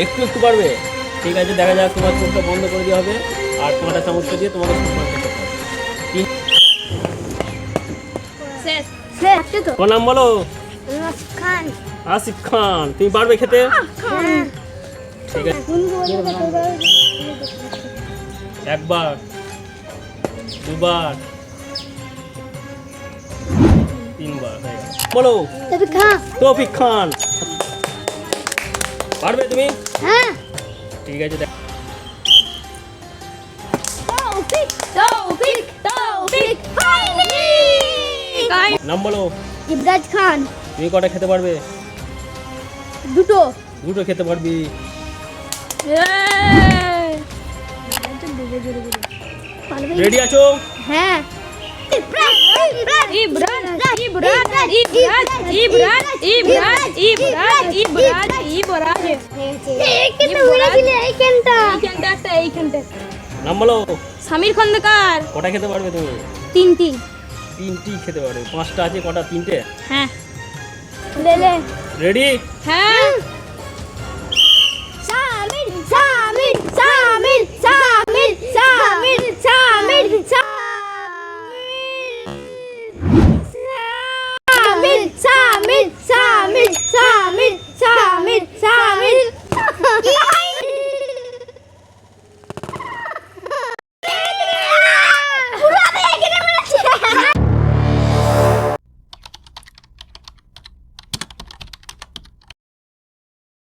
একটু একটু পারবে? ঠিক আছে, দেখা যাক। তোমার চোখটা বন্ধ করে দেওয়া হবে আর তোমার চামচটা দিয়ে তোমাকে সব খেতে হবে। শেষ শেষ তো কোন নাম বলো? খান আসিফ খান। তুমি পারবে খেতে? হ্যাঁ ঠিক আছে, একবার, দুবার, তিনবার হয়ে গেল। বলো। তবে খা তৌফিক খান। পারবে তুমি? হ্যাঁ ঠিক আছে, দেখ। তৌফিক তৌফিক তৌফিক ফাইনালি নাম বলো। ইবরাজ খান তুমি কটা খেতে পারবে? দুটো দুটো খেতে পারবি। রেডি আছো? হ্যাঁ ইবরাজ ইবরাজ ইবরাজ ইবরাজ ইবরাজ ইবরাজ ইবরাজ ইবরাজ ইবরাজ এইখানটা উড়ে দিলে এইখানটা একটা নাম বলো। সমীর খন্দকার কটা খেতে পারবে তুমি? তিনটি তিনটি খেতে পারবে। পাঁচটা আছে, কটা? তিনটে। হ্যাঁ লে লে রেডি? হ্যাঁ